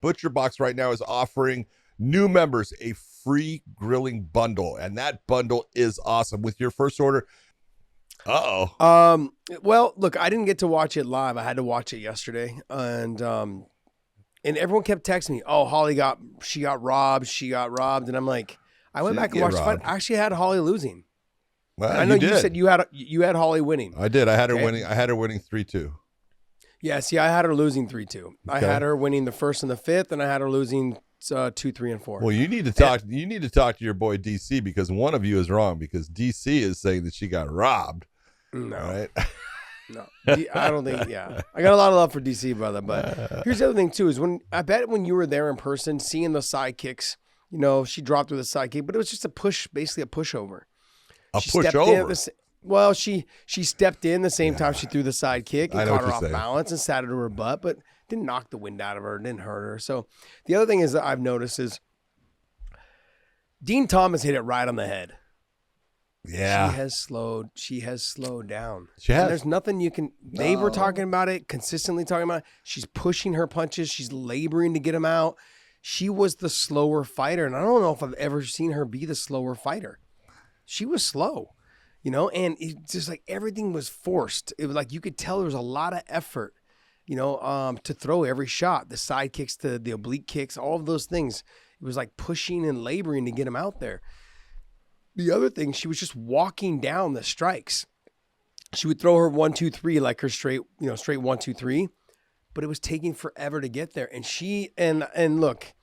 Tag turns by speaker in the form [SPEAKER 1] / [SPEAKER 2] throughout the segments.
[SPEAKER 1] Butcher Box right now is offering new members a free grilling bundle, and that bundle is awesome. With your first order,
[SPEAKER 2] well, look, I didn't get to watch it live. I had to watch it yesterday, and everyone kept texting me, "Oh, Holly got robbed. She got robbed," and I'm like, I went back and watched the fight. I actually had Holly losing.
[SPEAKER 1] Well,
[SPEAKER 2] I know you said you had Holly winning.
[SPEAKER 1] I did. I had her winning. I had her winning 3-2.
[SPEAKER 2] Yeah, see, I had her losing 3-2. Okay. I had her winning the first and the fifth, and I had her losing 2, 3, and 4.
[SPEAKER 1] Well, you need to talk. You need to talk to your boy DC, because one of you is wrong, because DC is saying that she got robbed.
[SPEAKER 2] No,
[SPEAKER 1] right?
[SPEAKER 2] No, I don't think. Yeah, I got a lot of love for DC, brother. But here's the other thing too: is when you were there in person, seeing the side kicks. You know, she dropped with a side kick, but it was just a push, basically a pushover. Well, she stepped in the same time she threw the side kick and caught her off balance and sat it to her butt, but didn't knock the wind out of her, didn't hurt her. So the other thing is that I've noticed is Dean Thomas hit it right on the head.
[SPEAKER 1] Yeah.
[SPEAKER 2] She has slowed down.
[SPEAKER 1] She has.
[SPEAKER 2] And there's nothing you can. They were talking about it, consistently talking about it. She's pushing her punches. She's laboring to get them out. She was the slower fighter, and I don't know if I've ever seen her be the slower fighter. She was slow, you know, and it's just like everything was forced. It was like you could tell there was a lot of effort, you know, to throw every shot, the side kicks, the oblique kicks, all of those things. It was like pushing and laboring to get them out there. The other thing, she was just walking down the strikes. She would throw her 1, 2, 3, like her straight 1, 2, 3, but it was taking forever to get there. And she, and look,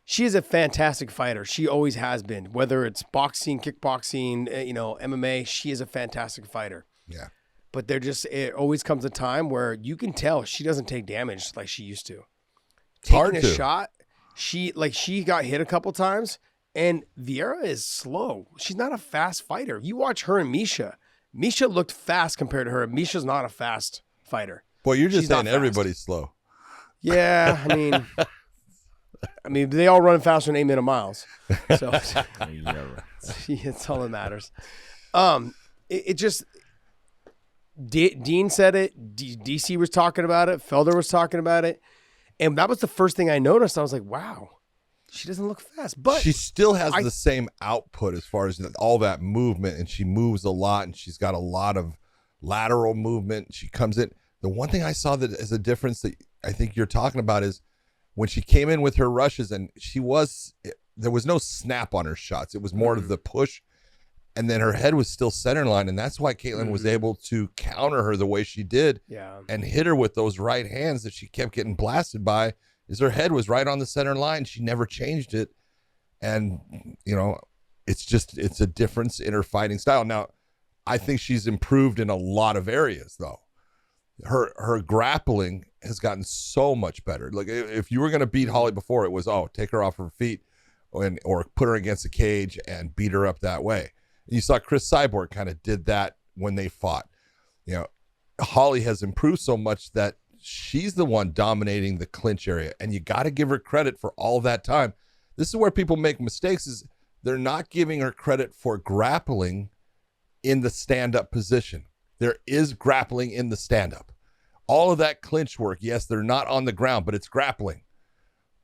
[SPEAKER 2] she is a fantastic fighter. She always has been, whether it's boxing, kickboxing, you know, MMA, she is a fantastic fighter.
[SPEAKER 1] Yeah.
[SPEAKER 2] But it always comes a time where you can tell she doesn't take damage like she used to. Taking a shot, she got hit a couple times. And Vieira is slow. She's not a fast fighter. You watch her and Misha. Misha looked fast compared to her. Misha's not a fast fighter.
[SPEAKER 1] Boy, you're just saying everybody's slow.
[SPEAKER 2] Yeah, I mean, they all run faster than 8-minute miles. So it's all that matters. It just Dean said it. DC was talking about it. Felder was talking about it, and that was the first thing I noticed. I was like, wow. She doesn't look fast, but
[SPEAKER 1] she still has the same output as far as all that movement, and she moves a lot, and she's got a lot of lateral movement. She comes in. The one thing I saw that is a difference that I think you're talking about is when she came in with her rushes, and there was no snap on her shots. It was more of the push, and then her head was still center line, and that's why Ketlan was able to counter her the way she did, and hit her with those right hands that she kept getting blasted by. Is her head was right on the center line. She never changed it. And, you know, it's a difference in her fighting style. Now, I think she's improved in a lot of areas, though. Her grappling has gotten so much better. Like, if you were going to beat Holly before, it was, take her off her feet or put her against the cage and beat her up that way. You saw Chris Cyborg kind of did that when they fought. You know, Holly has improved so much that she's the one dominating the clinch area, and you got to give her credit for all that time. This is where people make mistakes, is they're not giving her credit for grappling in the stand-up position. There is grappling in the stand-up. All of that clinch work, yes, they're not on the ground, but it's grappling.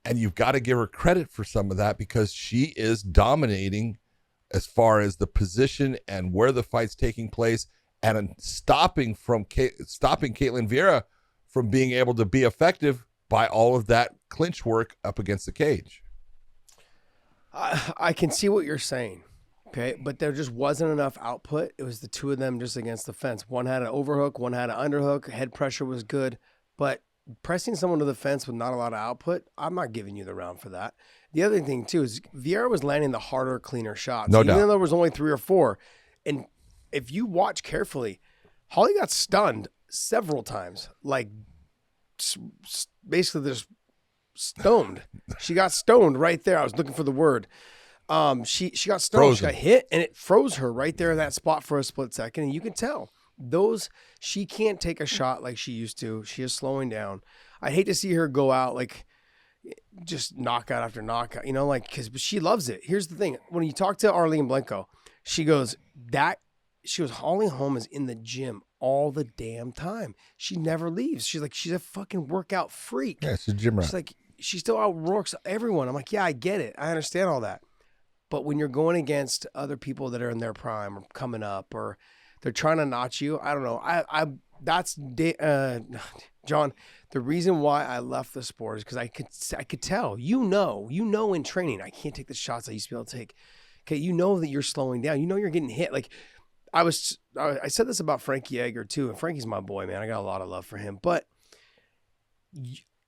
[SPEAKER 1] And you've got to give her credit for some of that, because she is dominating as far as the position and where the fight's taking place, and stopping Ketlan Vieira from being able to be effective by all of that clinch work up against the cage.
[SPEAKER 2] I can see what you're saying, okay? But there just wasn't enough output. It was the two of them just against the fence. One had an overhook, one had an underhook. Head pressure was good. But pressing someone to the fence with not a lot of output, I'm not giving you the round for that. The other thing, too, is Vieira was landing the harder, cleaner shots.
[SPEAKER 1] No doubt.
[SPEAKER 2] Even though there was only 3 or 4. And if you watch carefully, Holly got stunned several times, like basically just stoned. She got stoned right there. I was looking for the word. She got stoned. Frozen. She got hit, and it froze her right there in that spot for a split second. And you can tell she can't take a shot like she used to. She is slowing down. I hate to see her go out like just knockout after knockout, you know, like, but she loves it. Here's the thing: when you talk to Arlene Blanco, she goes, Holly Holm is in the gym all the damn time. She never leaves. She's like, she's a fucking workout freak.
[SPEAKER 1] Yeah, she's a gym rat.
[SPEAKER 2] she still outworks everyone. I'm like, yeah, I get it. I understand all that. But when you're going against other people that are in their prime or coming up, or they're trying to notch you, I don't know. John, the reason why I left the sport is because I could tell, you know in training, I can't take the shots I used to be able to take. Okay, you know that you're slowing down. You know you're getting hit. Like I said this about Frankie Edgar too, and Frankie's my boy, man. I got a lot of love for him, but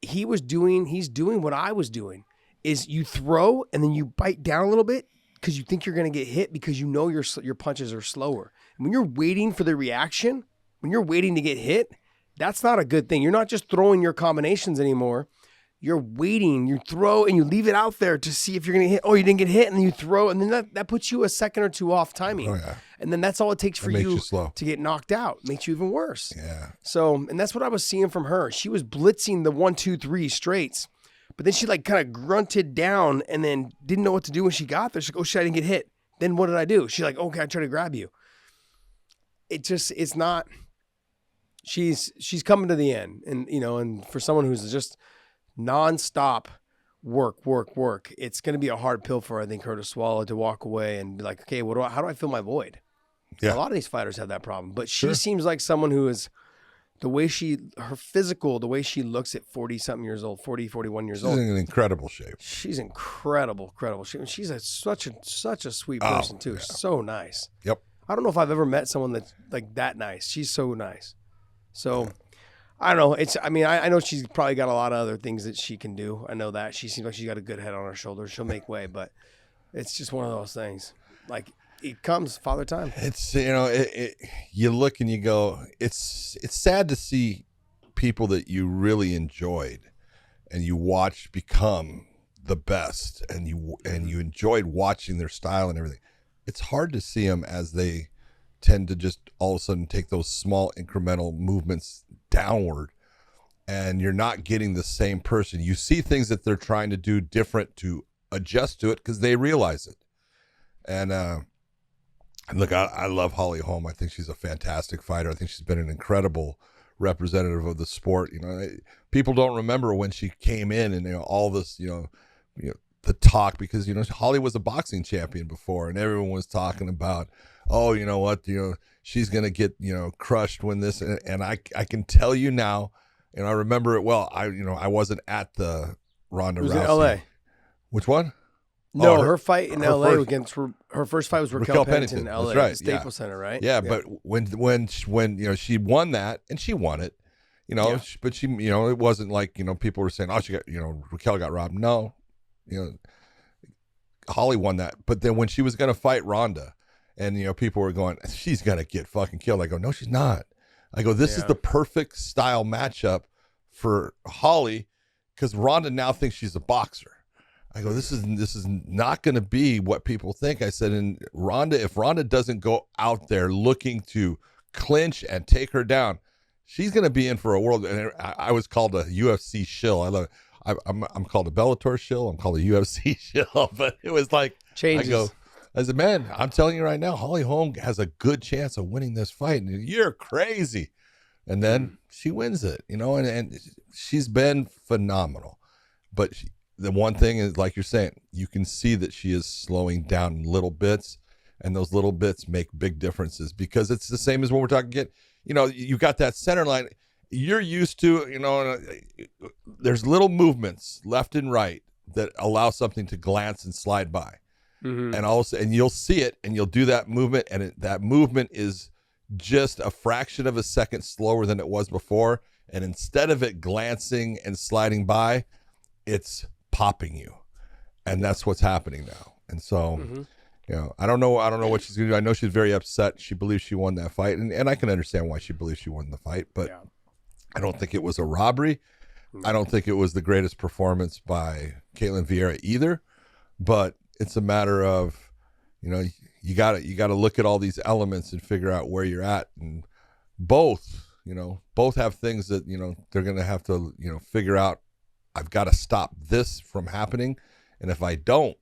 [SPEAKER 2] he's doing what I was doing. Is you throw and then you bite down a little bit because you think you're going to get hit because you know your punches are slower. And when you're waiting for the reaction, when you're waiting to get hit, that's not a good thing. You're not just throwing your combinations anymore. You're waiting, you throw, and you leave it out there to see if you're going to hit. Oh, you didn't get hit, and then you throw, and then that puts you a second or two off timing. Oh, yeah. And then that's all it takes for you to get knocked out. Makes you even worse.
[SPEAKER 1] Yeah.
[SPEAKER 2] So, and that's what I was seeing from her. She was blitzing the 1, 2, 3 straights, but then she like kind of grunted down and then didn't know what to do when she got there. She's like, oh shit, I didn't get hit. Then what did I do? She's like, okay, I try to grab you. It's not. She's coming to the end, and and for someone who's just nonstop work, it's going to be a hard pill for, I think, her to swallow, to walk away and be like, okay, how do I fill my void? Yeah. A lot of these fighters have that problem, but she seems like someone who is, the way she looks at 40 something years old, 40, 41 years old.
[SPEAKER 1] She's in incredible shape.
[SPEAKER 2] She's incredible shape. She's such a sweet person too. Yeah. So nice.
[SPEAKER 1] Yep.
[SPEAKER 2] I don't know if I've ever met someone that's like that nice. She's so nice. So I don't know. I know she's probably got a lot of other things that she can do. I know that. She seems like she's got a good head on her shoulders. She'll make way, but it's just one of those things. Like, it comes Father Time.
[SPEAKER 1] It's, you look and you go, it's sad to see people that you really enjoyed and you watched become the best, and you enjoyed watching their style and everything. It's hard to see them as they tend to just all of a sudden take those small incremental movements downward, and you're not getting the same person. You see things that they're trying to do different to adjust to it because they realize it. And look, I love Holly Holm. I think she's a fantastic fighter. I think she's been an incredible representative of the sport. People don't remember when she came in and all this, the talk, because Holly was a boxing champion before, and everyone was talking about, oh, you know what, she's gonna get crushed when this, and I can tell you now, and I remember it well. I wasn't at the Ronda Rousey.
[SPEAKER 2] In L.A.
[SPEAKER 1] Which one?
[SPEAKER 2] No, her fight in L.A. against her first fight was Raquel Pennington in L.A.
[SPEAKER 1] Right,
[SPEAKER 2] Staples Center, right?
[SPEAKER 1] Yeah, but when she won that, and she won it, but she it wasn't like people were saying, oh, she got Raquel got robbed. No, Holly won that. But then when she was going to fight Ronda, and people were going, she's going to get fucking killed. I go, no, she's not. I go, this is the perfect style matchup for Holly, because Ronda now thinks she's a boxer. I go, this is not going to be what people think. I said, and if Ronda doesn't go out there looking to clinch and take her down, she's going to be in for a world. And I was called a UFC shill. I love it. I'm called a Bellator shill. I'm called a UFC shill. But it was like,
[SPEAKER 2] changes.
[SPEAKER 1] I said, man, I'm telling you right now, Holly Holm has a good chance of winning this fight. And you're crazy. And then she wins it, and she's been phenomenal. But the one thing is, like you're saying, you can see that she is slowing down in little bits, and those little bits make big differences, because it's the same as when we're talking, you got that center line. You're used to, there's little movements left and right that allow something to glance and slide by. Mm-hmm. And you'll see it, and you'll do that movement, and that movement is just a fraction of a second slower than it was before. And instead of it glancing and sliding by, it's popping you. And that's what's happening now. And so, I don't know what she's going to do. I know she's very upset. She believes she won that fight, and I can understand why she believes she won the fight, but I don't think it was a robbery. I don't think it was the greatest performance by Ketlan Vieira either, but it's a matter of, you got to look at all these elements and figure out where you're at. And both have things that, they're going to have to, figure out. I've got to stop this from happening. And if I don't,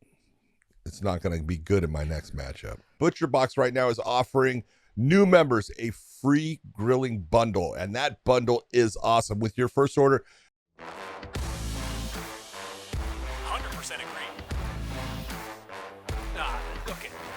[SPEAKER 1] it's not going to be good in my next matchup. ButcherBox right now is offering new members a free grilling bundle. And that bundle is awesome. With your first order,
[SPEAKER 3] agree. Okay.